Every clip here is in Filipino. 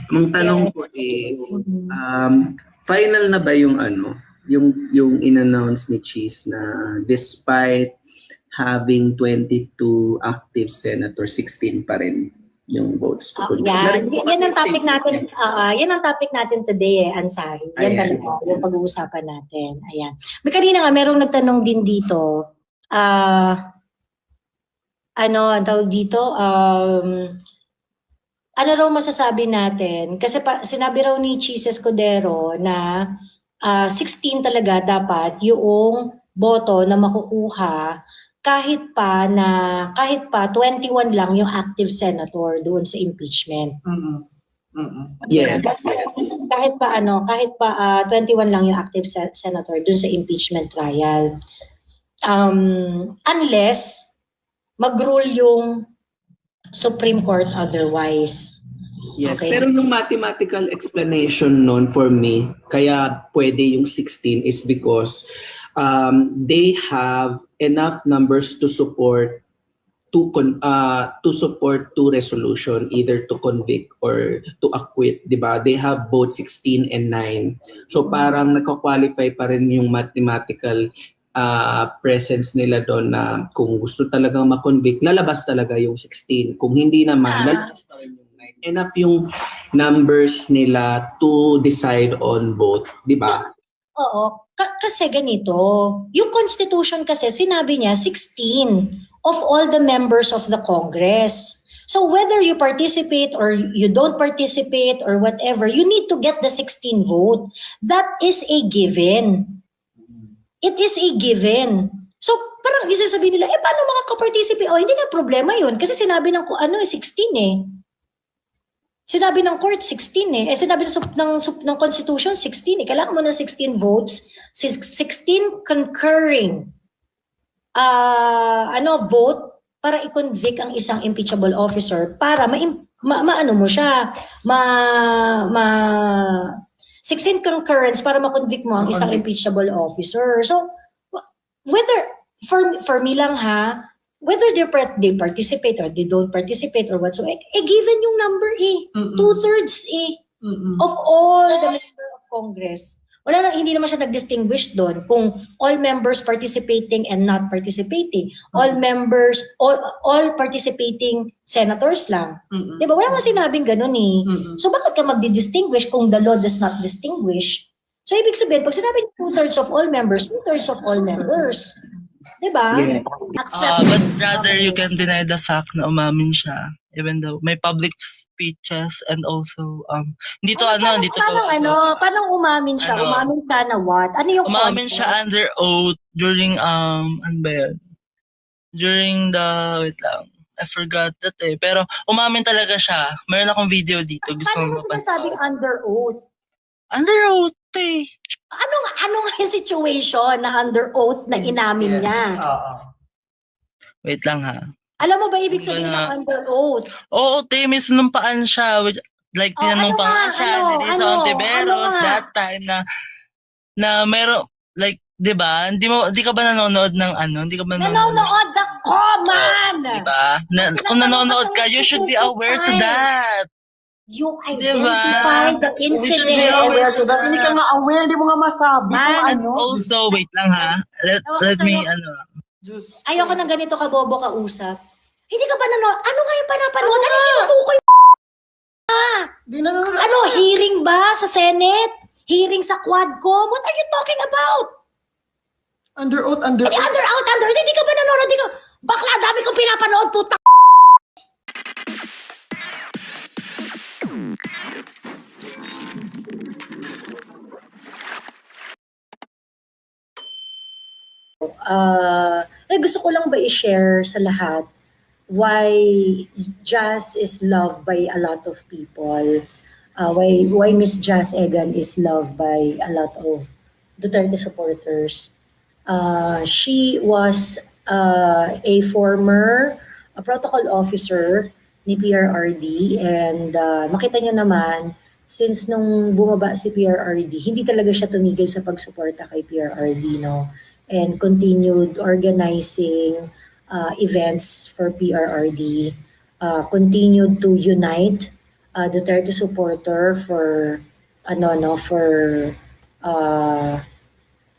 Ang tanong ko is, final na ba yung yung in-announce ni Cheese na despite having 22 active senators, 16 pa rin yung votes to convict? Yan ang topic natin. Yan ang topic natin today, Ansari. Yan talaga yung pag-uusapan natin. Ayan. May kanina nga merong nagtanong din dito. Ang tawag dito? Ano raw masasabi natin? Kasi sinabi raw ni Cheese Escudero na 16 talaga dapat yung boto na makukuha kahit pa 21 lang yung active senator doon sa impeachment. Yes. Kahit pa 21 lang yung active senator doon sa impeachment trial. Unless mag-rule yung Supreme Court otherwise. Yes, okay. Pero yung mathematical explanation nun for me, kaya pwede yung 16 is because they have enough numbers to support two resolution, either to convict or to acquit, di ba? They have both 16 and 9. So parang nagka-qualify pa rin yung mathematical presence nila doon na kung gusto talagang ma-convict, lalabas talaga yung 16. Kung hindi naman, lalabas pa rin yung 9. Enough yung numbers nila to decide on both, di ba? Oo. Kasi ganito, yung Constitution kasi sinabi niya 16 of all the members of the Congress. So whether you participate or you don't participate or whatever, you need to get the 16 vote. That is a given. It is a given. So parang isasabihin nila, paano makaka-participate? Hindi na problema yun. Kasi sinabi ng 16 eh. Sinabi ng court 16 eh. Sinabi ng Constitution 16 eh. Kailangan mo ng 16 votes, 16 concurring vote para i-convict ang isang impeachable officer para maano mo siya, 16 concurrence para ma-convict mo ang isang impeachable officer. So whether for me lang whether they participate or they don't participate or whatsoever, given yung number two-thirds of all the members of Congress. Hindi naman siya nag-distinguish doon kung all members participating and not participating. All members, all participating senators lang. Diba? Wala naman sinabing ganun eh. So bakit ka magdi-distinguish kung the law does not distinguish? So ibig sabihin, pag sinabi two-thirds of all members, two-thirds of all members. Diba? Yeah. But rather you can deny the fact na umamin siya even though may public speeches and also paano umamin siya? Umamin ka na what? Ano yung umamin siya under oath during during the wait lang. I forgot that eh. Pero umamin talaga siya. Meron akong video dito. Gusto mo masabing under oath? Under oath eh. Ano nga yung situation na under oath na inamin niya? Wait lang ha. Alam mo ba ibig sabihin ng under oath? Oo, may sinumpaan siya. Like, tinanong pa nga siya. Sa Ontiveros that time na meron, like, di ba? Hindi ka ba nanonood ng Hindi ka ba nanonood ako, man! Di ba? Kung nanonood ka, you should be aware to that. You identify the incident. Hindi ka nga aware, hindi mo nga masabi kung ano. Also, wait lang ha. Let me, Ayoko ng ganito kabobo kausap. Hindi ka ba nanonood? Ano nga yung panapanood? Ano yung tinutukoy hearing ba sa Senate? Hearing sa Quadcom? What are you talking about? Under oath. Hindi ka ba nanonood? Bakla, dami kong pinapanood, puta. Gusto ko lang ba i-share sa lahat why Jazz is loved by a lot of people. Why Miss Jazz Egan is loved by a lot of Duterte supporters. She was a former protocol officer ni PRRD and makita niyo naman since nung bumaba si PRRD, hindi talaga siya tumigil sa pagsuporta kay PRRD, no? And continued organizing events for PRRD, continued to unite Duterte supporter for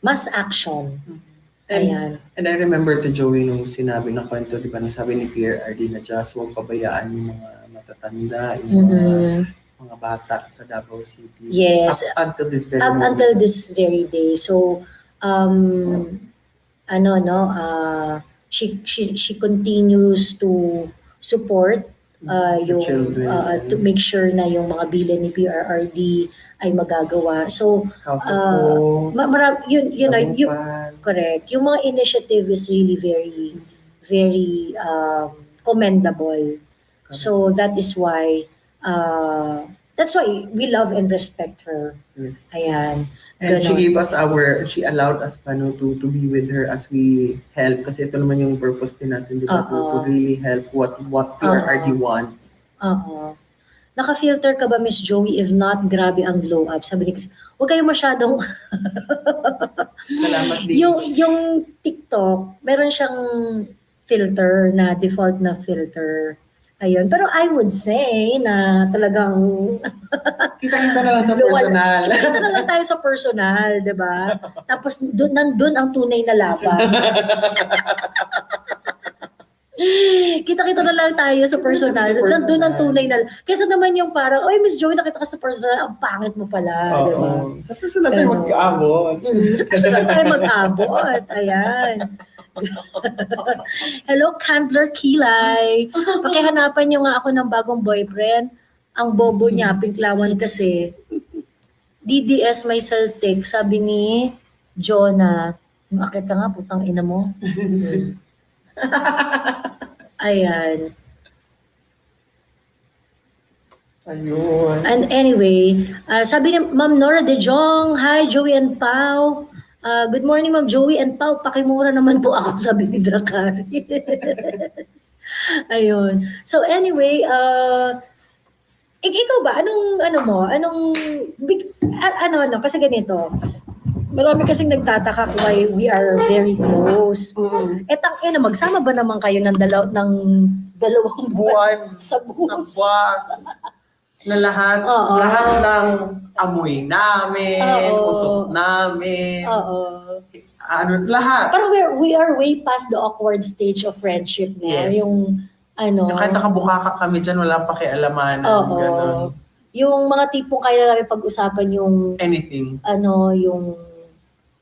mass action. Ayan. And I remember to Joey nung sinabi ng kwento, di ba, nasabi ni Pierre RD na just huwag pabayaan yung mga matatanda, yung mga bata sa Davao City. Yes. Up until this very Up moment. until this very day. So, she continues to support yung children. to make sure na yung mga bilin ni PRRD ay magagawa. So, House of Hope, yun, correct. Yung mga initiative is really very, very commendable. So that is why we love and respect her. yes. Ayan. And she Ganon. gave us she allowed us to be with her as we help. Kasi ito naman yung purpose din natin, di ba? To really help what PRRD wants. Naka-filter ka ba, Miss Joey? If not, grabe ang glow up. Sabi ni kasi, huwag kayo masyadong Salamat din. yung TikTok, meron siyang filter na default na filter. Ayun. Pero I would say na talagang Kita-kita na lang sa personal. kita na lang tayo sa personal, di ba? Tapos nandun ang tunay na laban. Kita-kita na lang tayo sa personal. Nandun ang tunay na. Kaysa naman yung parang, oy, Miss Joey, nakita ka sa personal, ang pangit mo pala, di ba? Oo. Sa personal tayo mag-aabot. Sa personal tayo mag-abot. Ayan. Hello, Candler Kilay. Pakihanapan niyo nga ako ng bagong boyfriend. Ang bobo niya, pinklawan kasi. DDS may saltik, sabi ni Jonah. Yung akit ka nga, putang ina mo. Ayan. Ayun. And anyway, sabi ni Ma'am Nora De Jong, hi Joey and Pau. Good morning Ma'am Joey and Pau, pakimura naman po ako, sabi ni Dracaris. Ayun. So anyway, ikaw ba, kasi ganito, marami kasing nagtataka why we are very close. Magsama ba naman kayo ng dalawang buwan sa bus? Na lahat ng amoy namin, utok namin, lahat. Parang we are way past the awkward stage of friendship na. Yes. Yung Kahit nakabukaka kami dyan, walang pakialaman. Ganon. Yung mga tipong kaya namin pag-usapan yung Anything. yung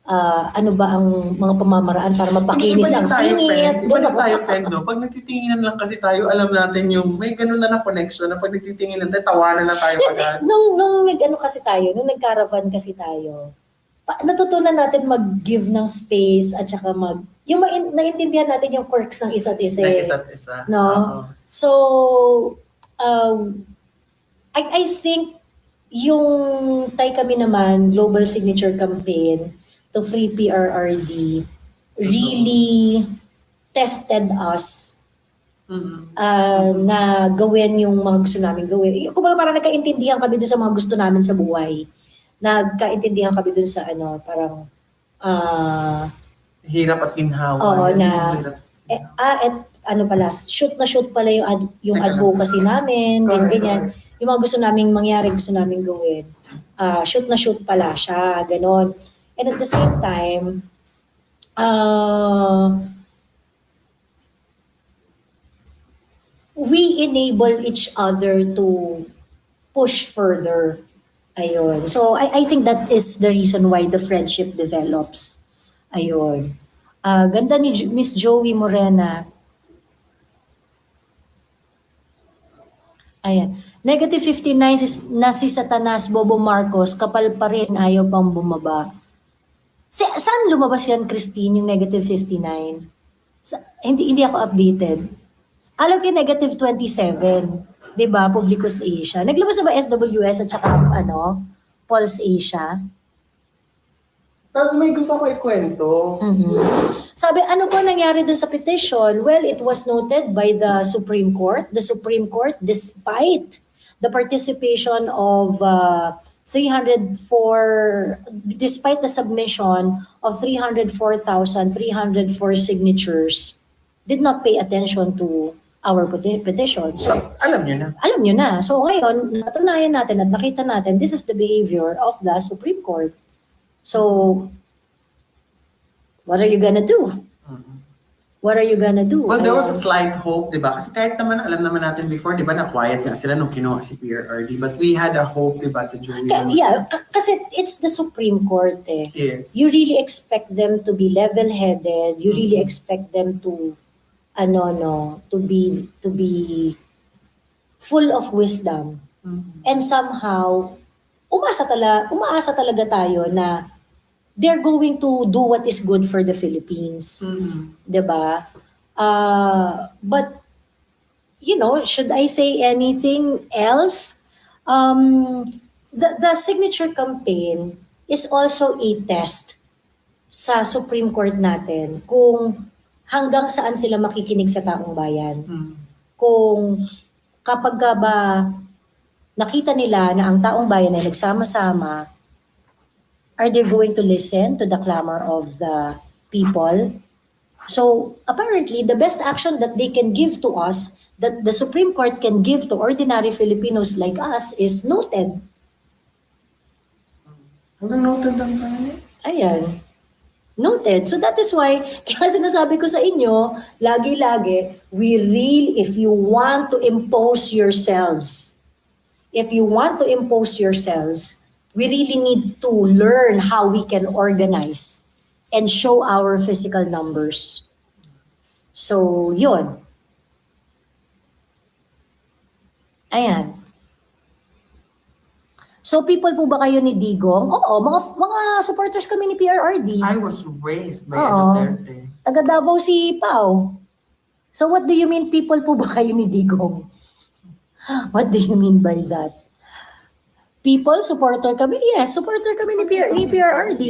ano ba ang mga pamamaraan para mapakinis ang singit. Iba na tayo, friend, no? Pag nagtitinginan lang kasi tayo, alam natin yung may ganun na connection na pag nagtitinginan tayo, tawanan na tayo agad. Nung nag-caravan kasi tayo, natutunan natin mag-give ng space at saka naintindihan natin yung quirks ng isa't isa. Isa't isa. No? So, I think yung Tay Kami Naman Global Signature Campaign to Free PRRD really tested us na gawin yung mga gusto namin gawin. Kung parang nagkaintindihan kami dun sa mga gusto namin sa buhay. Nagkaintindihan kami dun sa parang hirap at ginhawa. Oo, shoot na shoot pala yung advocacy namin, ganyan. Yung mga gusto naming mangyari, gusto naming gawin. Shoot na shoot pala siya, ganon. And at the same time, we enable each other to push further. Ayun. So, I think that is the reason why the friendship develops. Ayun. Ganda ni Miss Joey Morena. Ayan. Negative 59 na si Satanas Bobo Marcos, kapal pa rin, ayaw pang bumaba. Saan lumabas yan, Christine, yung negative 59? Hindi ako updated. Alam ko negative 27, di ba, Publicus Asia. Naglabas na ba SWS at saka, Pulse Asia? Tapos may gusto ko ikwento. Sabi, ano po nangyari dun sa petition? Well, it was noted by the Supreme Court. The Supreme Court, despite the participation of despite the submission of 304,304 signatures, did not pay attention to our petition. So, Alam niyo na. alam nyo na. So ngayon, natunayan natin at nakita natin, this is the behavior of the Supreme Court. So, what are you gonna do? What are you gonna do? Well, there was a slight hope, di ba? Kasi kahit naman, alam naman natin before, di ba, na-quiet nga sila nung kinuha si PRRD. But we had a hope, di ba, to join. Kasi it's the Supreme Court eh. Yes. You really expect them to be level-headed. You really expect them to, to be full of wisdom. And somehow, umaasa talaga tayo na they're going to do what is good for the Philippines. Diba? But, should I say anything else? The signature campaign is also a test sa Supreme Court natin kung hanggang saan sila makikinig sa taong bayan. Kung kapag ba nakita nila na ang taong bayan ay nagsama-sama, are they going to listen to the clamor of the people? So apparently, the best action that they can give to us, that the Supreme Court can give to ordinary Filipinos like us, is noted. Hanggang noted lang tayo. Ayan. Noted. So that is why, kaya sinasabi ko sa inyo, lagi-lagi, if you want to impose yourselves, we really need to learn how we can organize and show our physical numbers. So, yun. Ayan. So, people po ba kayo ni Digong? Oo, mga supporters kami ni PRRD. I was raised by Oo. Duterte. Taga Davao si Pao. So, what do you mean people po ba kayo ni Digong? What do you mean by that? People, supporter kami? Yes, supporter kami ni PRRD.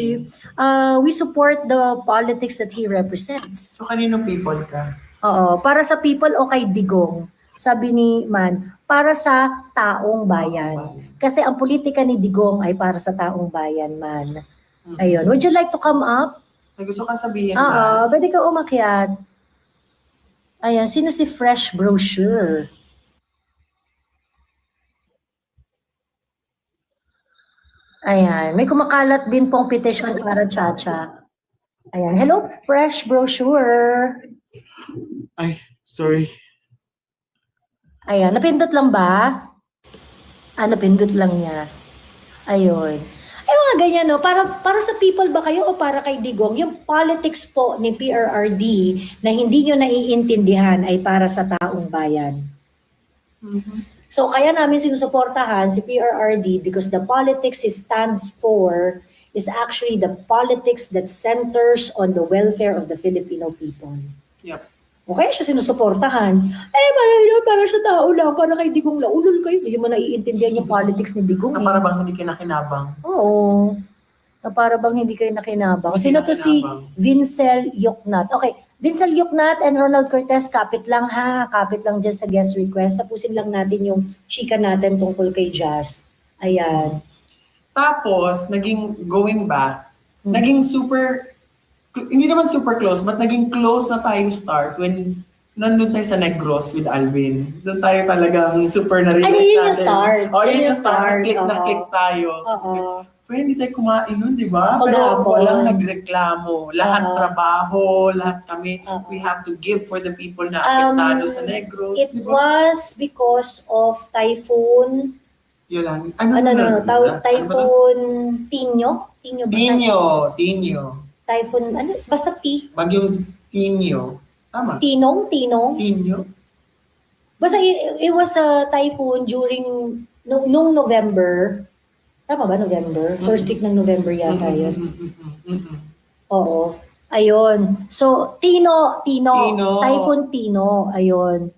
We support the politics that he represents. So, kanino people ka? Oo, para sa people o kay Digong? Sabi ni Man, para sa taong bayan. Kasi ang politika ni Digong ay para sa taong bayan, Man. Ayun. Would you like to come up? May gusto ka sabihin Oo, pwede ka umakyat. Ayan, sino si Fresh Brochure? Ayan, may kumakalat din pong petition para Chacha. Ayan, hello, Fresh Brochure. Ay, sorry. Ayan, napindot lang ba? Napindot lang niya. Ayun. Ay, mga ganyan, no? Para sa people ba kayo o para kay Digong? Yung politics po ni PRRD na hindi nyo naiintindihan ay para sa taong bayan. So, kaya namin sinusuportahan si PRRD because the politics he stands for is actually the politics that centers on the welfare of the Filipino people. Yep. O kaya siya sinusuportahan. Para sa tao lang, para kay Digong lang. Ulol kayo, hindi mo naiintindihan yung politics ni Digong. Na para bang hindi kinakinabang. Oo. Na para bang hindi kayo nakinabang. Hindi Sino to si nakinabang. Vincel Yuknat? Okay, Vincel Yuknat and Ronald Cortez, kapit lang ha. Kapit lang dyan sa guest request. Tapusin lang natin yung chika natin tungkol kay Jazz. Ayan. Tapos, going back, naging hindi naman super close, but naging close na tayo start when nandun tayo sa Negros with Alvin. Doon tayo talagang super na-realize Ay, yun yung natin. start. Oh, Yun yun yung yung start. start. Na-click tayo. Oo. Friend, hindi tayo kumain nun, di ba? Pero Maghapon. walang nagreklamo. Lahat Oo. trabaho, lahat kami. Oo. We have to give for the people na apektado sa Negros. It di ba? was because of Typhoon, Yun lang. Typhoon Tinyo? Tinyo ba? Tinyo. Typhoon, basta T. Bagyong Tinyo. Tama. Tinong. Tinyo. Basta it was a typhoon during, nung November. Tama ba, November? First week ng November yata yun. Oo. Ayun. So, Tino. Typhoon Tino. Ayun.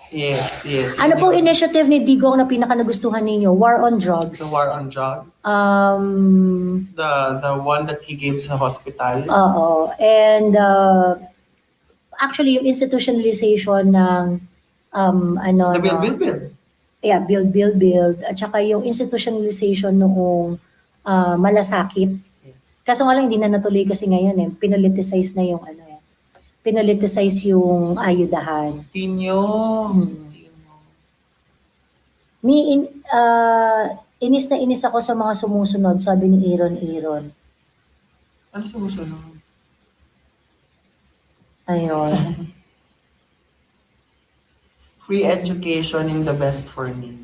Yes. Ano pong initiative ni Digong na pinaka nagustuhan ninyo? War on drugs. The war on drugs. The one that he gave sa hospital. Oo. And actually, yung institutionalization ng The build. Yeah, build. At saka yung institutionalization noong malasakit. Yes. Kaso nga lang, hindi na natuloy kasi ngayon eh. Pinoliticize na yung pinoliticize yung ayudahan. Tinyo. Hmm. Inis na inis ako sa mga sumusunod, sabi ni Aaron. Ano sumusunod? Ayun. Free education in the best for me.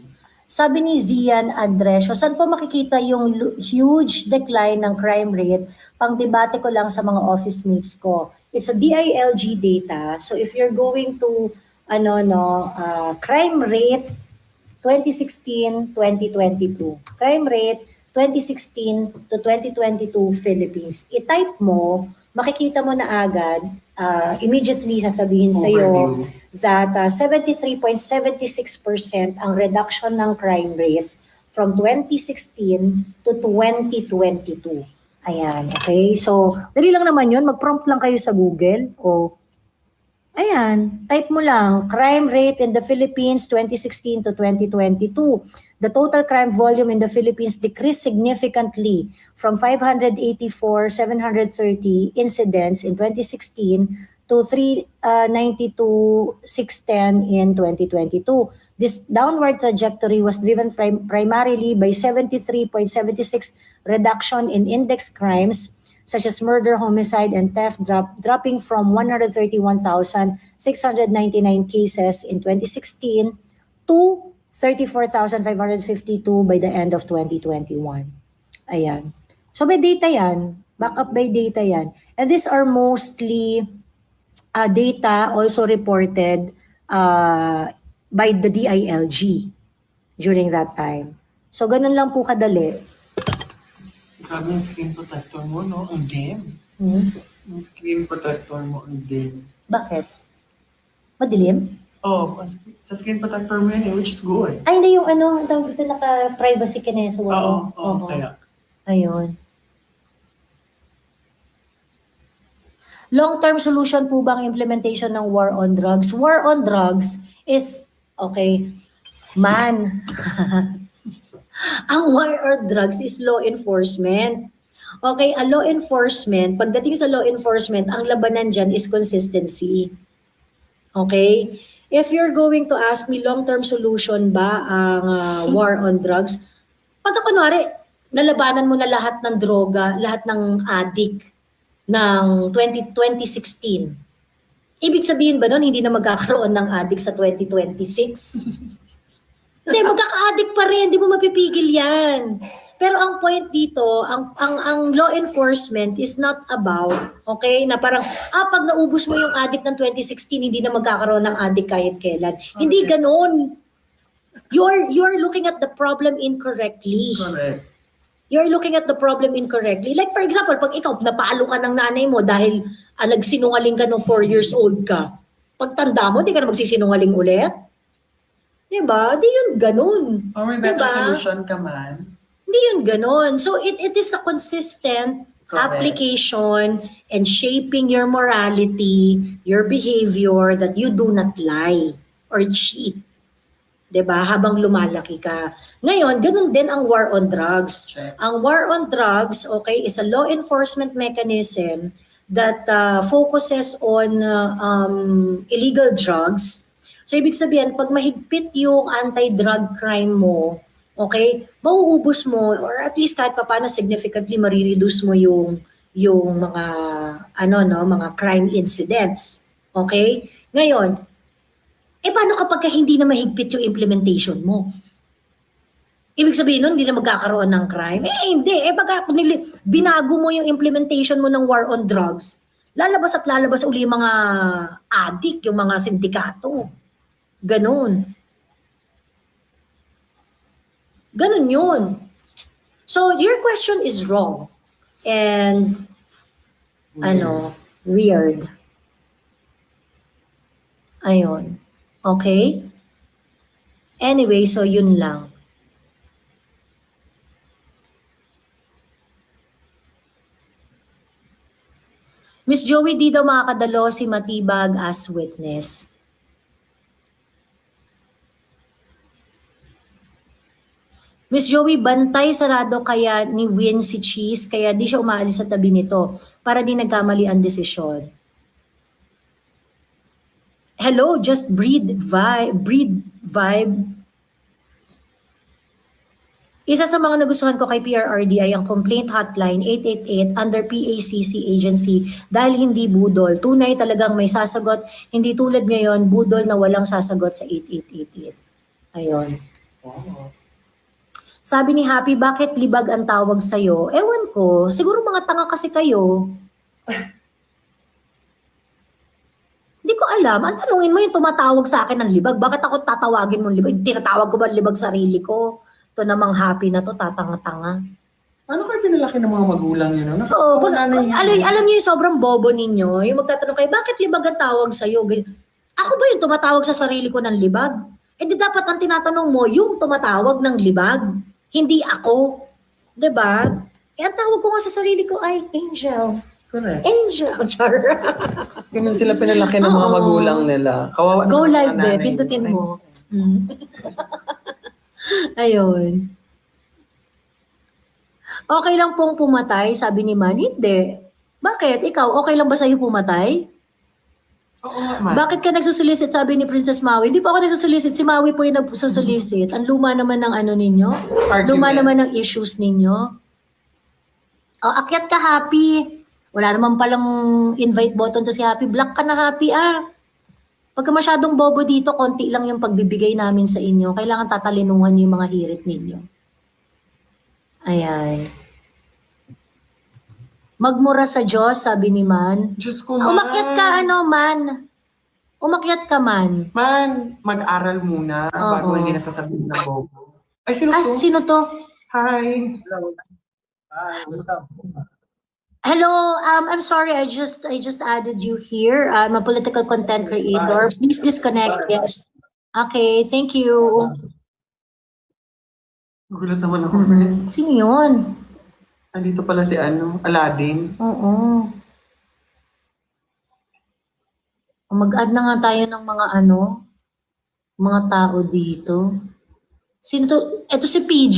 Sabi ni Zian Adresio, saan po makikita yung huge decline ng crime rate? Pang-debate ko lang sa mga office mates ko. It's a DILG data. So if you're going to crime rate 2016-2022. Crime rate 2016 to 2022 Philippines. I-type mo, makikita mo na agad, immediately sasabihin sa iyo Overview. that 73.76% ang reduction ng crime rate from 2016 to 2022. Ayan, okay? So, dali lang naman yun. Mag-prompt lang kayo sa Google o ayan, type mo lang, crime rate in the Philippines 2016 to 2022. The total crime volume in the Philippines decreased significantly from 584,730 incidents in 2016 to 392,610 in 2022. This downward trajectory was driven primarily by 73.76 reduction in index crimes such as murder, homicide, and theft, dropping from 131,699 cases in 2016 to 34,552 by the end of 2021. Ayan. So may data yan. Backup by data yan. And these are mostly data also reported by the DILG during that time. So ganun lang po kadali. Grabe yung screen protector mo, no? Ang dim. Hmm? Yung screen protector mo, ang dim. Bakit? Madilim? Oh, sa screen protector mo yun, which is good. Ay, hindi yung ang tawag dito naka-privacy kineso. Oo, kaya. Ayun. Long-term solution po ba ang implementation ng war on drugs? War on drugs is, okay, man. Ang war on drugs is law enforcement. Okay, a law enforcement, pagdating sa law enforcement, ang labanan dyan is consistency. Okay? If you're going to ask me long-term solution ba ang war on drugs, pagka kunwari, nalabanan mo na lahat ng droga, lahat ng addict ng 2016. Ibig sabihin ba nun, hindi na magkakaroon ng addict sa 2026? Hindi, magkaka-addict pa rin, hindi mo mapipigil yan. Pero ang point dito, ang law enforcement is not about, okay, na parang, pag naubos mo yung addict ng 2016, hindi na magkakaroon ng addict kahit kailan. Okay. Hindi ganun. You're looking at the problem incorrectly. Correct. You're looking at the problem incorrectly. Like for example, pag ikaw napalo ka ng nanay mo dahil nagsinungaling ka nung 4 years old ka, pagtanda mo, di ka na magsisinungaling ulit? Diba? Di yun ganun. Or may better Diba? solution ka man. Hindi yun ganun. So it is a consistent Correct. application and shaping your morality, your behavior, that you do not lie or cheat. 'Di ba? Habang lumalaki ka. Ngayon, ganun din ang war on drugs. Check. Ang war on drugs, okay, is a law enforcement mechanism that focuses on illegal drugs. So ibig sabihin, pag mahigpit yung anti-drug crime mo, okay, mauubos mo or at least kahit papaano significantly marireduce mo yung mga mga crime incidents. Okay? Ngayon, paano kapag hindi na mahigpit yung implementation mo? Ibig sabihin nun, hindi na magkakaroon ng crime? Hindi. Pag binago mo yung implementation mo ng war on drugs, lalabas at lalabas uli yung mga addict, yung mga sindikato. Ganon. Ganon yun. So, your question is wrong. And, weird. Ayun. Okay? Anyway, so yun lang. Miss Joey, di daw makakadalo si Matibag as witness. Miss Joey, bantay sarado kaya ni Win si Cheese, kaya di siya umaalis sa tabi nito para di nagkamali ang desisyon. Hello, just breathe vibe. Isa sa mga nagustuhan ko kay PRRD ay ang complaint hotline 888 under PACC agency dahil hindi budol. Tunay talagang may sasagot, hindi tulad ngayon, budol na walang sasagot sa 8888. Ayun. Oh. Sabi ni Happy, bakit libag ang tawag sa'yo? Ewan ko, siguro mga tanga kasi kayo. Hindi ko alam. Ang tanungin mo yung tumatawag sa akin ng libag. Bakit ako tatawagin mong libag? Tinatawag ko ba libag sarili ko? Ito namang Happy na to, tatanga-tanga. Ano kayo pinalaki ng mga magulang yun? No? Oo, alam niyo yung sobrang bobo ninyo. Yung magtatanong kayo, bakit libag ang tawag sa'yo? Ako ba yung tumatawag sa sarili ko ng libag? Eh di dapat ang tinatanong mo, yung tumatawag ng libag. Hindi ako. 'Di ba? Eh, ang tawag ko nga sa sarili ko ay Angel. Correct. Angel. Char. Ganun sila pinalaki ng mga Oo. magulang nila. Kawawa Go naman live, ang be. nanay. Pindutin mo. Ayun. Okay lang pong pumatay, sabi ni Man. Hindi. Bakit? Ikaw, okay lang ba sa'yo pumatay? Oo nga, man. Bakit ka nagsusolicit, sabi ni Princess Maui? Hindi pa ako nagsusolicit. Si Maui po yung nagsusolicit. Ang luma naman ng ano ninyo. Luma Argument. naman ng issues ninyo. Oh, akyat ka, Happy. Wala naman palang invite button to si Happy. Black ka na, Happy, ah. Pagka masyadong bobo dito, konti lang yung pagbibigay namin sa inyo. Kailangan tatalinuhan yung mga hirit ninyo. Ayan. Magmura sa Diyos, sabi ni Man. Diyos ko, man. Umakyat ka, ano, Man. Umakyat ka, Man. Man, mag-aral muna bago Oo. hindi nasasabihin ng bobo. Ay, sino Ah, to? sino to? Hi. Hello, I'm sorry, I just added you here. I'm a political content creator. Please disconnect, yes. Okay, thank you. Gulat naman ako, friend. Sino yun? Nandito pala si Aladdin. Oo. Mag-add na nga tayo ng mga mga tao dito. Sino to? Ito si PJ.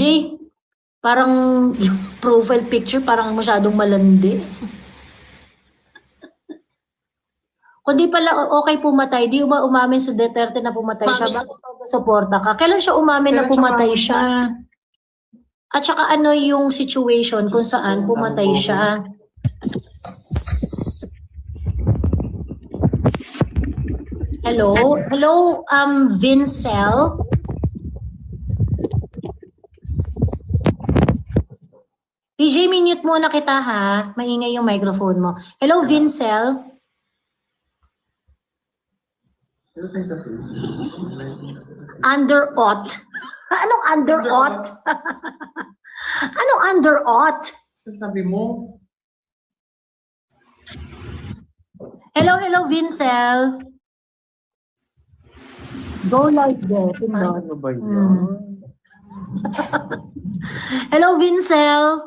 Parang yung profile picture parang masyadong malandi. Kung di pala okay pumatay, di ba umamin sa Duterte na pumatay siya? Bakit suporta ka? Kailan siya umamin na Kailan siya pumatay umamin? siya? At saka ano yung situation kung saan pumatay siya? Hello? Hello, Vincel? PJ, minute muna kita ha. Maingay yung microphone mo. Hello, Vincel? Ano tayo sa Facebook? Under oath. Anong under oath? Anong under oath? Sasabi mo, Hello, Vincel. Go live there. Pindot. ano ba yun? Hello, Vincel.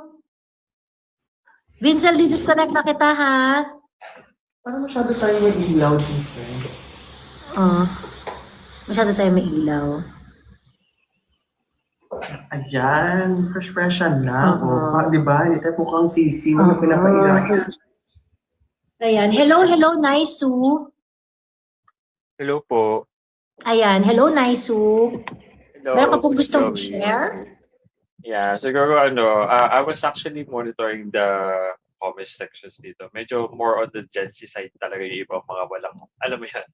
Vincel, di-disconnect na kita ha. Parang masyado tayo mag-ilaw, friend. Masyado tayo may ilaw. Ayan, fresh yan na. Oo. Oh, di ba? Ito po kang sisi. Wala Oo. pinapailaw. Ayan. Hello, Naisu. Hello po. Ayan. Hello, Naisu. Hello. Meron ka pong Miss gustong Joey. share? Yeah, siguro I was actually monitoring the comment sections dito. Medyo more on the Gen Z side talaga yung ibang mga walang, alam mo yan.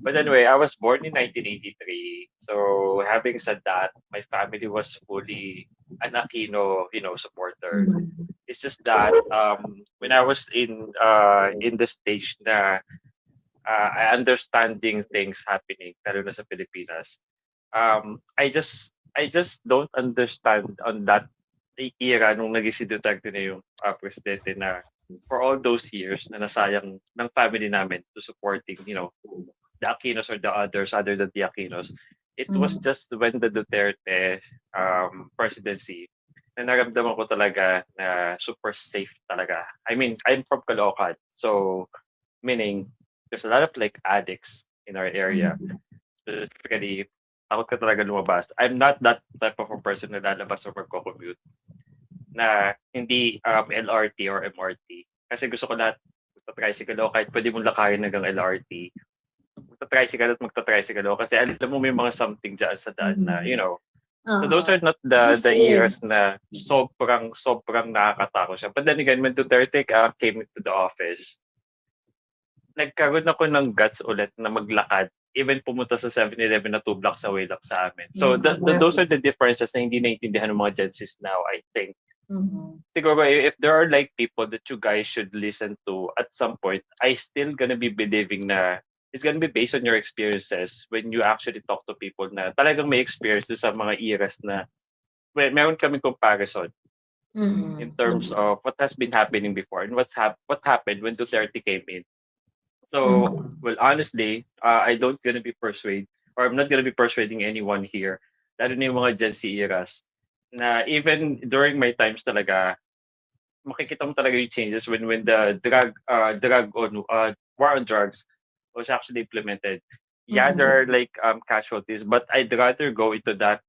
But anyway, I was born in 1983. So having said that, my family was fully an Aquino, supporter. It's just that when I was in the stage na I understanding things happening, lalo na sa Pilipinas, I just don't understand on that era nung naging si Duterte na yung presidente na for all those years na nasayang ng family namin to supporting, the Aquinos or the others other than the Aquinos. It was just when the Duterte presidency na naramdaman ko talaga na super safe talaga. I mean, I'm from Caloocan, so meaning there's a lot of like addicts in our area. Specifically, takot ka talaga lumabas. I'm not that type of a person na lalabas or magko-commute na hindi LRT or MRT. Kasi gusto ko lahat sa tricycle o kahit pwede mong lakayin hanggang LRT. magta-tricycle at magta-tricycle ako kasi alam mo may mga something dyan sa daan na, you know. So Oo. those are not the Listen. eras na sobrang nakakatakot siya. But then again, when Duterte came into the office, nagkaroon ako ng guts ulit na maglakad, even pumunta sa 7-Eleven na 2 blocks away lang sa amin. So those are the differences na hindi naintindihan ng mga Gen Zs now, I think. Siguro if there are like people that you guys should listen to at some point, I still gonna be believing na it's gonna be based on your experiences when you actually talk to people na talagang may experience sa mga eras na meron kaming comparison in terms of what has been happening before and what happened when Duterte came in. So, well, honestly, I don't gonna be I'm not gonna be persuading anyone here, lalo na yung mga Gen Z eras, na even during my times talaga, makikita mo talaga yung changes when the war on drugs was actually implemented. Yeah, there are like casualties, but I'd rather go into that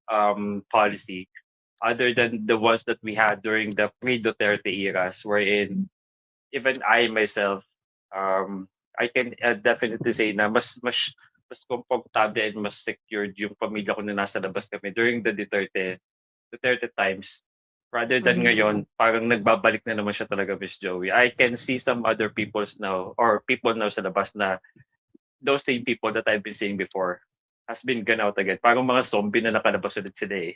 policy other than the ones that we had during the pre-Duterte eras, wherein even I myself, I can definitely say na mas komportable and mas secured yung pamilya ko na nasa labas kami during the Duterte times. Rather than ngayon, parang nagbabalik na naman siya talaga, Miss Joey. I can see some other people now sa labas na those same people that I've been seeing before has been gone out again. Parang mga zombie na nakalabas ulit sila eh.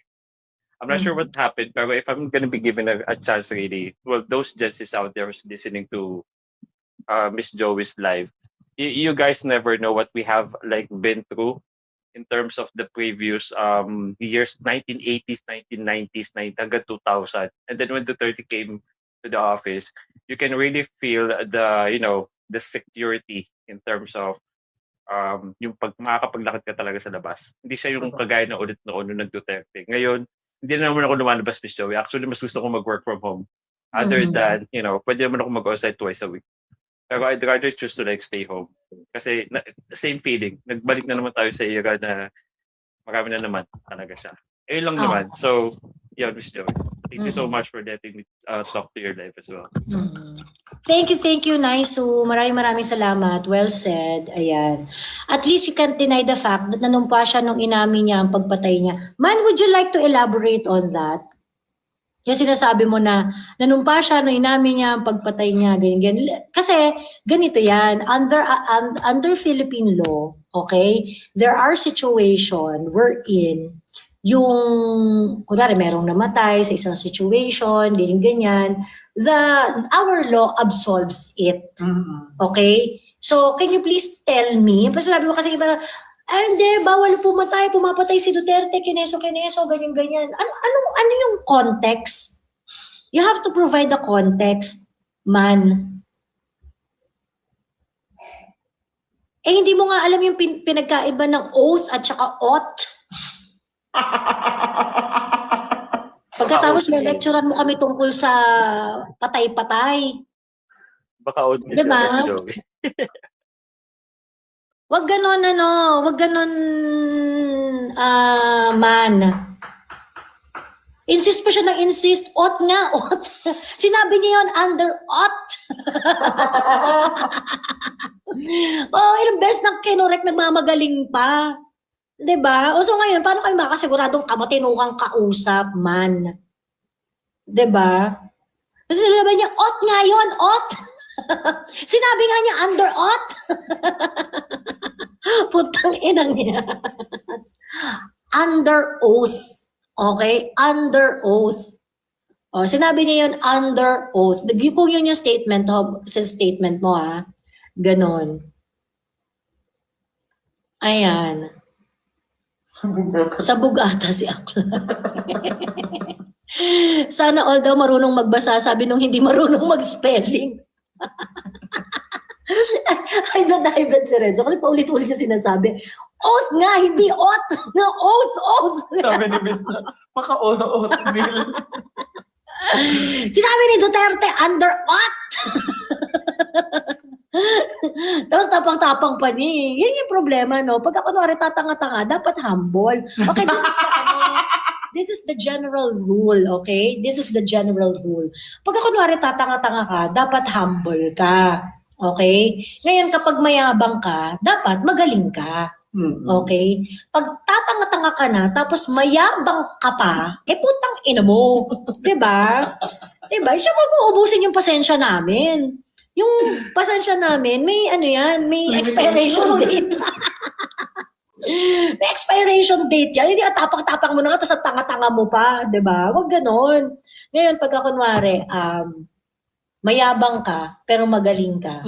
I'm not sure what happened, pero if I'm gonna be given a chance really, well, those Gen Zs out there who's listening to Miss Joey's live, you guys never know what we have like been through in terms of the previous years, 1980s, 1990s, hanggang 2000. And then when Duterte came to the office, you can really feel the security in terms of yung makakapaglakad ka talaga sa labas. Hindi siya yung kagaya na ulit noon nung nag-Duterte. Ngayon, hindi na naman ako lumalabas, Miss Joey. Actually, mas gusto ko mag-work from home. Other than, pwede naman ako mag-outside twice a week. Pero I'd rather choose to like stay home. Kasi same feeling. Nagbalik na naman tayo sa era na marami na naman talaga siya. Ayun lang naman. So, yeah, Miss Joey. Thank you so much for letting me talk to your life as well. Thank you, Naisu. Maraming salamat. Well said. Ayan. At least you can't deny the fact that nanumpa siya nung inamin niya ang pagpatay niya. Man, would you like to elaborate on that? Yung sinasabi mo na nanumpa siya nung inamin niya ang pagpatay niya, ganyan. Kasi ganito yan, under Philippine law, okay, there are situation wherein yung, kunwari merong namatay sa isang situation, ganyan, our law absolves it. Okay? So, can you please tell me, sinabi mo kasi iba, hindi, bawal pumapatay si Duterte, kineso, ganyan. Ano yung context? You have to provide the context, man. Hindi mo nga alam yung pinagkaiba ng oath at saka ought. Pagkatapos may lecturean mo kami tungkol sa patay-patay. Baka out diba? Miss Joey. Wag ganon, man. Insist pa siya ng insist. Ought nga, ought. Sinabi niya yun, under ought. Ilang beses nang kinorek, nagmamagaling pa. Diba? So ngayon, paano kayo makasiguradong matinukang kausap, man? Diba? Kasi sinabi niya, ought nga yun, ought. Sinabi nga niya, under ought. Putang inang niya. Under oath. Okay? Under oath. Sinabi niya yun, under oath. Kung yun yung statement mo, ha? Ganon. Ayan. Sabog ata si Akla. Sana all daw marunong magbasa, sabi nung hindi marunong mag-spelling. Ay, na-divert si Renzo. Kasi paulit-ulit siya sinasabi, oath nga, hindi ought. Na oath. Sabi ni Miss na, maka-oath bill. Sinabi ni Duterte, under ought. Tapos tapang-tapang pa niya. Yan yung problema, no? Pagka kunwari tatanga-tanga, dapat humble. Okay, this is the general rule, okay? This is the general rule. Pagka kunwari tatanga-tanga ka, dapat humble ka. Okay? Ngayon, kapag mayabang ka, dapat magaling ka. Okay? Pag tatanga-tanga ka na, tapos mayabang ka pa, putang ina mo. Diba? Diba? Siya mag-uubusin yung pasensya namin. Yung pasensya namin, may may expiration date. May expiration date yan. Hindi tapang-tapang mo na nga, tapos ang tanga-tanga mo pa. Diba? Huwag ganon. Ngayon, pagka kunwari, mayabang ka, pero magaling ka.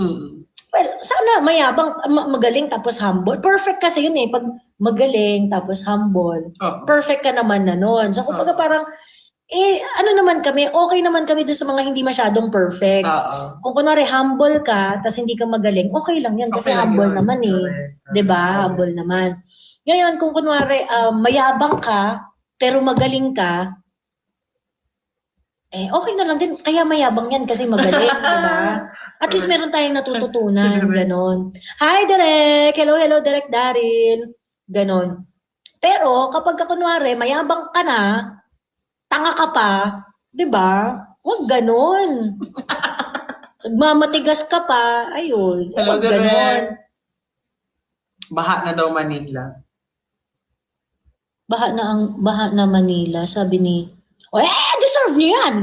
Well, sana mayabang, magaling tapos humble. Perfect kasi yun eh. Pag magaling tapos humble, perfect ka naman na nun. So, kumbaga parang, ano naman kami, okay naman kami doon sa mga hindi masyadong perfect. Kung kunwari humble ka, tapos hindi ka magaling, okay lang yan kasi Okay lang humble yun. naman eh. Correct. 'Di ba? Humble naman. Ngayon, kung kunwari mayabang ka, pero magaling ka, okay na lang din. Kaya mayabang yan kasi magaling, 'di ba? At least meron tayong natututunan, ganon. Hi, Derek! Hello, Derek Daryl. Ganon. Pero, kapag kunwari, mayabang ka na, tanga ka pa, 'di ba? Huwag ganon. Mamatigas ka pa, ayun. Hello, Huwag ganon. Derek. Baha na daw Manila. Baha na Manila, sabi ni, deserve niyo yan!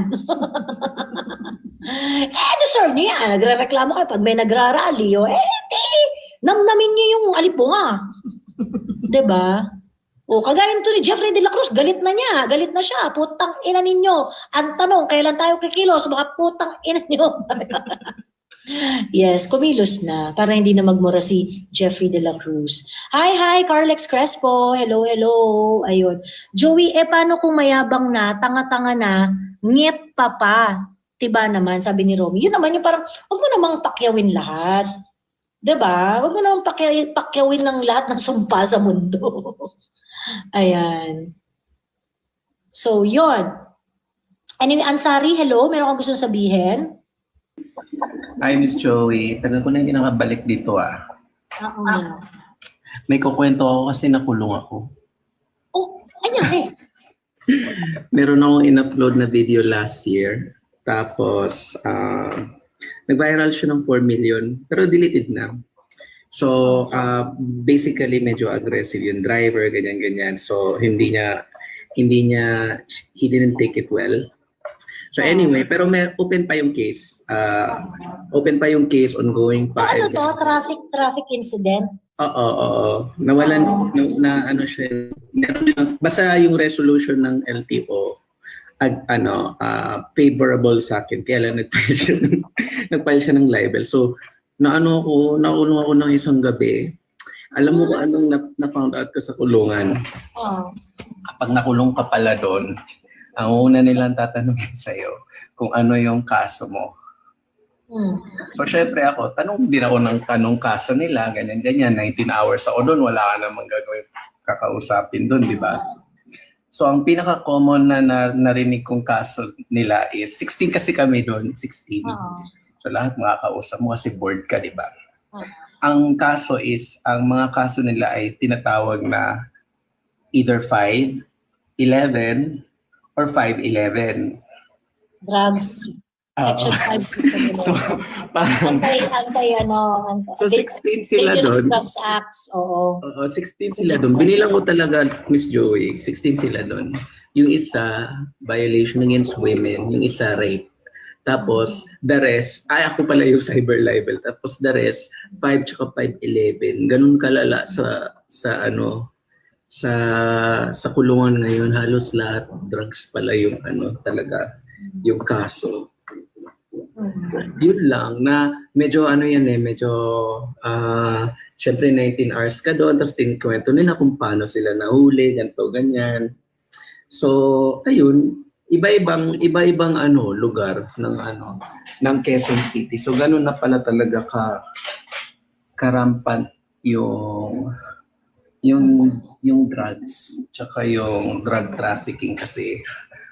Deserve niyo yan! Nagre-reklamo kayo pag may nagrarally, namnamin niyo yung alipunga. Diba? Kagaya nito ni Jeffrey de la Cruz, galit na siya, putang ina ninyo. Ang tanong, kailan tayo kikilos? Mga putang ina niyo. Yes, kumilos na para hindi na magmura si Jeffrey de la Cruz. Hi, Carlex Crespo. Hello. Ayun. Joey, paano kung mayabang na, tanga-tanga na, nget pa. Tiba naman, sabi ni Romy. Yun naman yung parang, huwag mo namang pakyawin lahat. Diba? Huwag mo namang pakyawin ng lahat ng sumpa sa mundo. Ayan. So, yun. Anyway, Ansari, hello. Meron kang gusto sabihin? Hi, Miss Joey. Tagal ko na hindi nakabalik dito Oo. May kukwento ako kasi nakulong ako. Ano? Meron akong in-upload na video last year. Tapos, nag-viral siya ng 4 million. Pero deleted na. So, basically, medyo aggressive yung driver, ganyan-ganyan. So, he didn't take it well. So anyway, pero may open pa yung case. Ongoing pa. Ano to? Traffic incident? Oo. Nawalan na ano siya. Basta yung resolution ng LTO favorable sa akin. Kaya lang nagfile siya ng libel. So naulong ako ng isang gabi. Alam mo kung anong na-found out ko sa kulungan? Kapag nakulong ka pala doon, ang una nilang tatanungin sa'yo kung ano yung kaso mo. So, syempre ako, tanong din ako ng tanong kaso nila, ganyan, 19 hours ako doon, wala ka namang gagawin kakausapin doon, di ba? So, ang pinaka-common na narinig kong kaso nila is, 16 kasi kami doon, 16. So, lahat makakausap mo kasi board ka, di ba? Ang kaso is, ang mga kaso nila ay tinatawag na either 5, 11, or 511. Drugs. Section 5. So, parang... So, 16 sila Dangerous doon. Drugs Acts, oo. 16 sila doon. Binilang ko talaga, Miss Joey, 16 sila doon. Yung isa, violation against women. Yung isa, rape. Tapos, the rest, ako pala yung cyber libel. Tapos, the rest, 5 tsaka 511. Ganun kalala sa kulungan ngayon, halos lahat drugs pala yung talaga yung kaso. Yun lang na medyo syempre 19 hours ka doon, tapos tinkwento nila kung paano sila nahuli, ganito, ganyan. So, ayun, iba-ibang lugar ng Quezon City. So, ganun na pala talaga karampan yung drugs tsaka yung drug trafficking kasi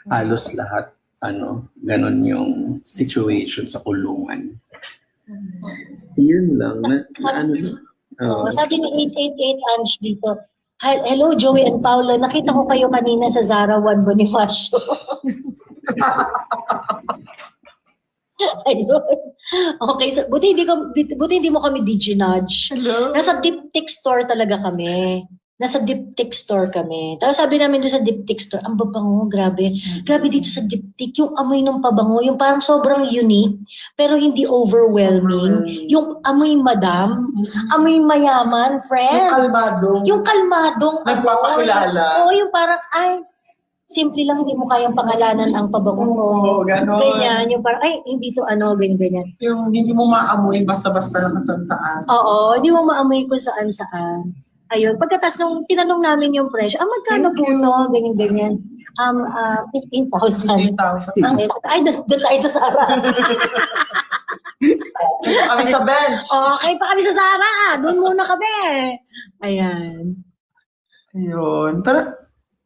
halos lahat ganon yung situation sa kulungan. Yun lang Sabi ni 888 Ange dito, hello Joey and Paolo, nakita ko kayo kanina sa Zara 1 Bonifacio. Ayun. Okay, so buti hindi mo kami di-nudge. Hello? Nasa diptych store talaga kami. Nasa diptych store kami. Tapos sabi namin doon sa diptych store, ang babango, grabe. Grabe dito sa diptych, yung amoy ng pabango, yung parang sobrang unique, pero hindi overwhelming. Yung amoy madam, amoy mayaman, Yung friend. kalmado. Yung kalmadong Nagpapakilala. Oo, yung parang, ay, simple lang, hindi mo kayang pangalanan ang pabango mo. Oo, ganon. Ganyan, yung parang, ay, hindi to ano, ganyan. Yung hindi mo maamoy basta-basta lang kasantaan. Oo, hindi mo maamoy kung saan-saan. Ayun, pagkatas nung tinanong namin yung presyo, magkano po to? Ganyan. 15,000. 15,000. Ay, doon tayo sa Sara. Kami sa bench. Okay pa kami sa Sara. Doon muna kami. Ayan. Ayun. Pero,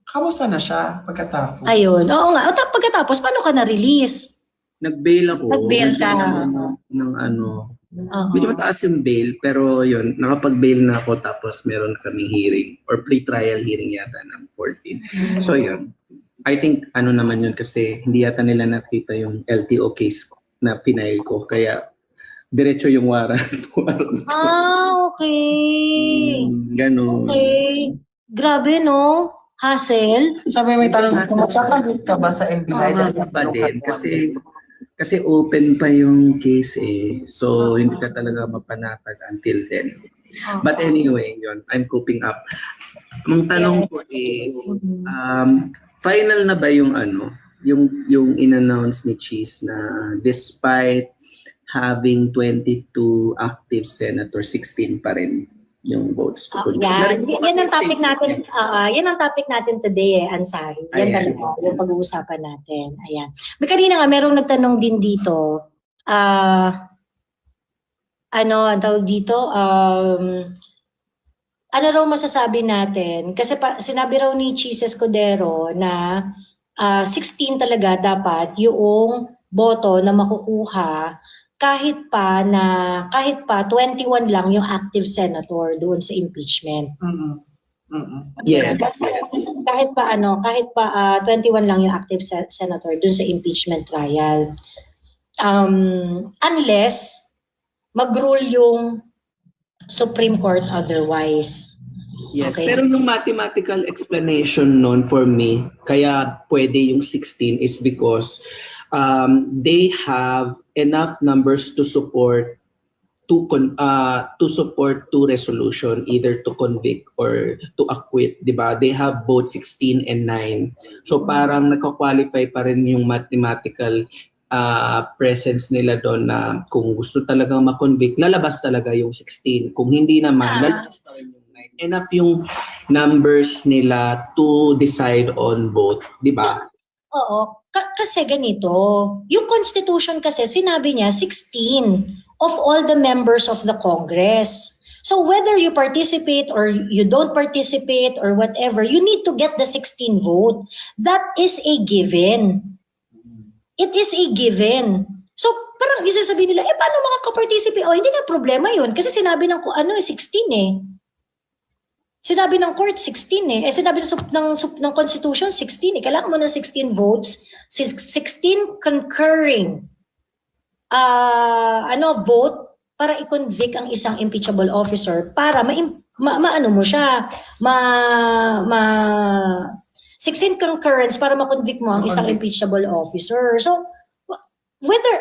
kamusta na siya pagkatapos? Ayun. Oo nga. Pagkatapos, paano ka na-release? Nag-bail ako. Nag-bail ka. Ng ano. Oo. Medyo mataas yung bail, pero yun, nakapag-bail na ako tapos meron kaming hearing or pre-trial hearing yata ng 14. So yun. I think ano naman yun kasi hindi yata nila nakita yung LTO case na final ko. Kaya diretso yung warrant. Okay. Ganun. Okay. Grabe, no? Hassle. Sabi may tanong, magkakabit ka ba sa NBI? Tama pa din kasi open pa yung case eh. So hindi ka talaga mapanatag until then. But anyway, yun, I'm coping up. Ang tanong ko is final na ba yung ano, yung in-announce ni Cheese na despite having 22 active senators, 16 pa rin yung votes to Yan. Yan ang topic natin. Yan ang topic natin today, Ansari. Yan Ayan. talaga yung pag-uusapan natin. Ayan. May kanina nga merong nagtanong din dito. Ang tawag dito? Ano raw masasabi natin? Kasi sinabi raw ni Cheese Escudero na 16 talaga dapat yung boto na makukuha kahit pa 21 lang yung active senator doon sa impeachment. Yes. Kahit pa 21 lang yung active senator doon sa impeachment trial. Unless mag-rule yung Supreme Court otherwise. Yes, Okay. pero yung mathematical explanation nun for me, kaya pwede yung 16 is because they have enough numbers to support two resolution, either to convict or to acquit, di ba? They have both 16 and 9. So parang nagka-qualify pa rin yung mathematical presence nila doon na kung gusto talagang ma-convict, lalabas talaga yung 16. Kung hindi naman, lalabas pa rin yung 9. Enough yung numbers nila to decide on both, di ba? Oo. Kasi ganito, yung Constitution kasi sinabi niya 16 of all the members of the Congress. So whether you participate or you don't participate or whatever, you need to get the 16 vote. That is a given. It is a given. So parang isa sabihin nila, paano makaka-participate? Hindi na problema yun. Kasi sinabi ng 16 eh. Sinabi ng court 16 eh. Sinabi ng Constitution 16 eh. Kailangan mo ng 16 votes, 16 concurring vote para i-convict ang isang impeachable officer para maano mo siya, 16 concurrence para ma-convict mo ang isang impeachable officer. So whether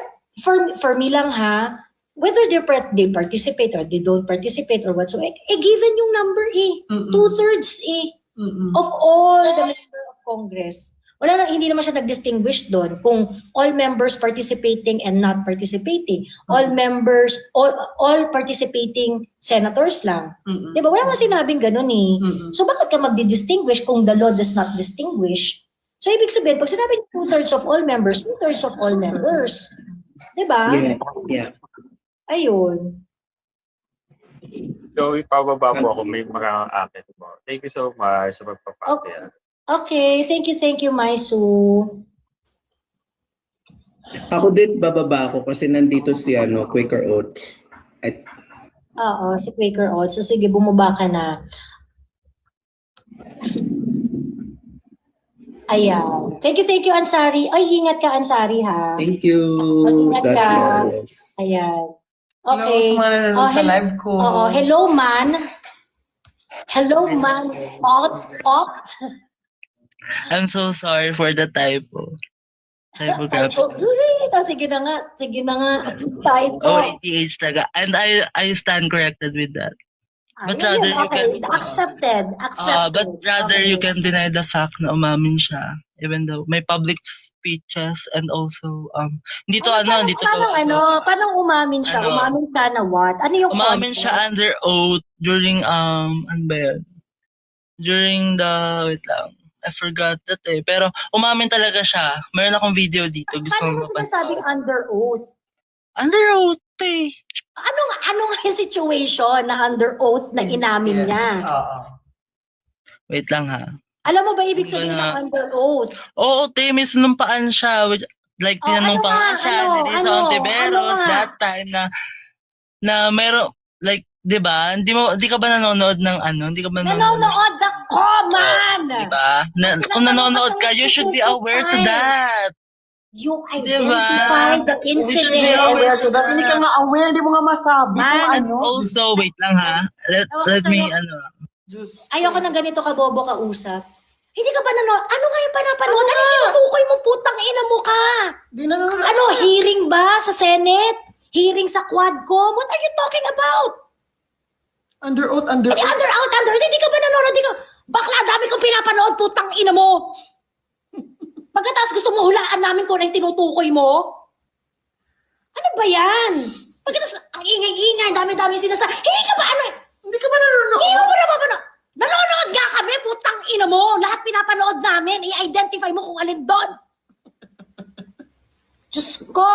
for me lang whether they participate or they don't participate or whatsoever, given yung number two-thirds of all the members of Congress. Hindi naman siya nag-distinguish doon kung all members participating and not participating. All members, all participating senators lang. Diba? Wala naman sinabing ganun eh. So bakit ka magdi-distinguish kung the law does not distinguish? So ibig sabihin, pag sinabi two-thirds of all members, two-thirds of all members. Diba? Yeah. Ayun. So, ipababa po ako may mga akin po. Thank you so much sa pagpapakita. Okay, thank you, Maisu. Ako din bababa ako kasi nandito si Quaker Oats. Oo, si Quaker Oats. So sige, bumaba ka na. Ayan. Thank you, Ansari. Ay, ingat ka, Ansari, ha? Thank you. Mag-ingat God ka. bless. Ayan. Hello Okay. sa mga nanonood sa hel- live ko. Oo, hello, man. Hello, man. Pot. I'm so sorry for the typo. Typography. Sige na nga. Tayo po. OATH talaga. And I stand corrected with that. But Ayun, rather you okay. can- Accepted. But rather Okay. you can deny the fact na umamin siya. Even though may public speeches and also, hindi to Paano umamin siya? Ano? Umamin ka na what? Ano yung umamin content? siya under oath during, ano ba yun? During the, wait lang, I forgot that eh. Pero umamin talaga siya. Meron akong video dito. Gusto Paano mo mo sinasabing under oath? Under oath eh. Ano nga yung situation na under oath na inamin niya? Oo. Wait lang ha. Alam mo ba ibig sabihin ng under oath? Oo, te, may sinumpaan siya. Like, tinanong pa nga siya ni sa Ontiveros that time na meron, like, di ba? Di ka ba nanonood ng ano? Di ka ba Nanonood ako, man! Di ba? Kung nanonood ka, you should be aware to that. You Diba? identify the We should incident. be aware to that. Hindi ka nga aware, hindi mo nga masabi kung Man, ano. Also, wait lang ha. Let me, Diyos ko. Ayoko ng ganito ka, Bobo, kausap. Hindi ka ba nanonood? Ano nga yung panapanood? Ano yung tinutukoy mo, putang ina mo ka? Di na Ano, hearing ba sa Senate? Hearing sa Quadcom? What are you talking about? Under oath. Hindi, under. Hindi ka ba nanonood? Hindi ka, bakla, dami kong pinapanood, putang ina mo. Pagkatapos gusto mo hulaan namin kung ano yung tinutukoy mo? Ano ba yan? Pagkatapos, ang ingay-ingay, dami-dami sinasabi. Hindi ka ba ano? Hindi ka ba nanonood? Hindi mo ba napapanood? Nanonood nga kami, putang ina mo. Lahat pinapanood namin. I-identify mo kung alin doon. Diyos ko.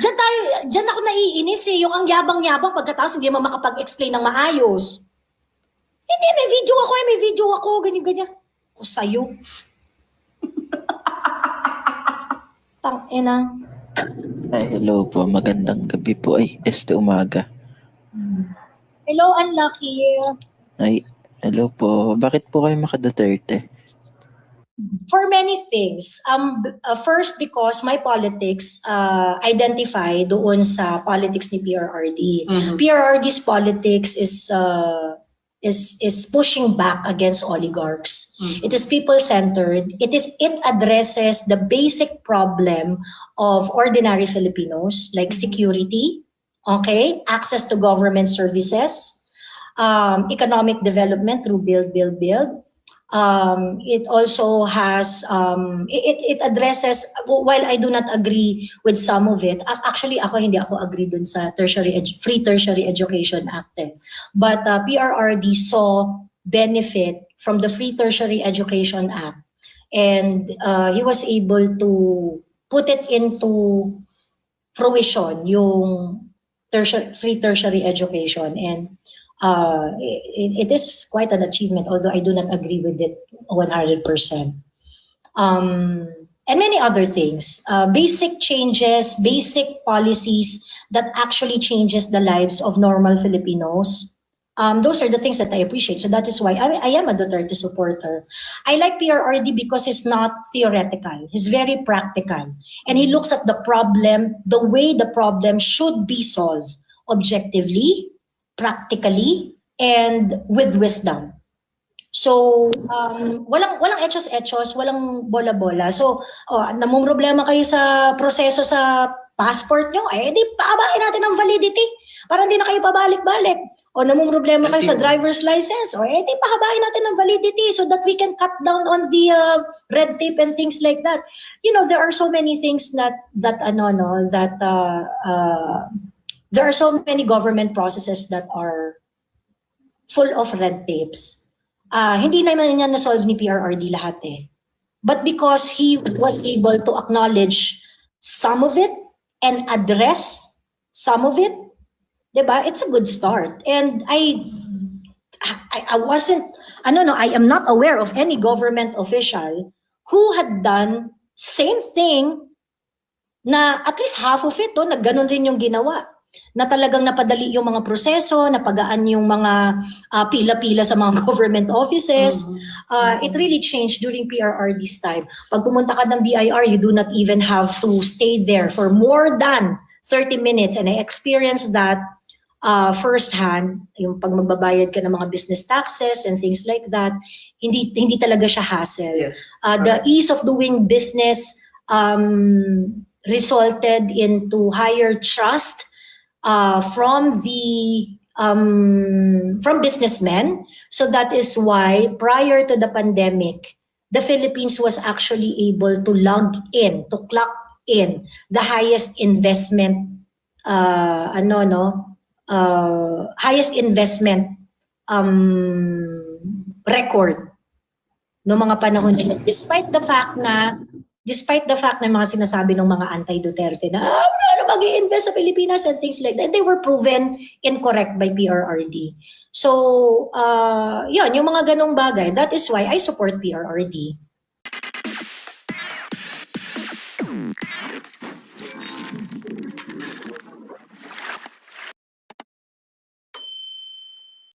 Diyan ako naiinis eh. Yung ang yabang-yabang pagkatapos hindi mo makapag-explain ng maayos. Hindi, may video ako. Ganyan-ganyan. O sa'yo. Tang-ina. Ay, hello po. Magandang gabi po. Ay, umaga. Hello, Unlucky. Ay, hello po. Bakit po kayo maka-Duterte? For many things. First, because my politics identify doon sa politics ni PRRD. PRRD's politics is pushing back against oligarchs. It is people-centered. It addresses the basic problem of ordinary Filipinos, like security, okay, access to government services, economic development through build. It also has, it addresses, while I do not agree with some of it, actually hindi ako agree dun sa Free Tertiary Education Act. But PRRD saw benefit from the Free Tertiary Education Act, and he was able to put it into fruition, yung free tertiary education, and it is quite an achievement, although I do not agree with it 100%. And many other things, basic changes, basic policies that actually changes the lives of normal Filipinos. Those are the things that I appreciate. So that is why I am a Duterte supporter. I like PRRD because he's not theoretical. He's very practical. And he looks at the problem, the way the problem should be solved, objectively, practically, and with wisdom. So, walang etchos-etchos, walang bola-bola. So, namumroblema kayo sa proseso sa passport nyo, di paabain natin ang validity para hindi na kayo pabalik-balik. O namumroblema kayo sa driver's license, di pahabain natin ang validity so that we can cut down on the red tape and things like that. You know, there are so many things there are so many government processes that are full of red tapes. Hindi naman niya na-solve ni PRRD lahat eh. But because he was able to acknowledge some of it and address some of it, diba? It's a good start. And I am not aware of any government official who had done same thing na at least half of it, na ganun rin yung ginawa. na talagang napadali yung mga proseso, napagaan yung mga pila-pila sa mga government offices. It really changed during PRRD's time. Pag pumunta ka ng BIR, you do not even have to stay there for more than 30 minutes. And I experienced that firsthand, yung pag magbabayad ka ng mga business taxes and things like that, hindi talaga siya hassle. Yes. The ease of doing business resulted into higher trust from businessmen. So that is why prior to the pandemic, the Philippines was actually able to clock in the highest investment highest investment record no mga panahon nila, despite the fact na mga sinasabi ng mga anti-Duterte na ano mag-i-invest sa Pilipinas and things like that, they were proven incorrect by PRRD. So yun, yung mga ganong bagay, that is why I support PRRD.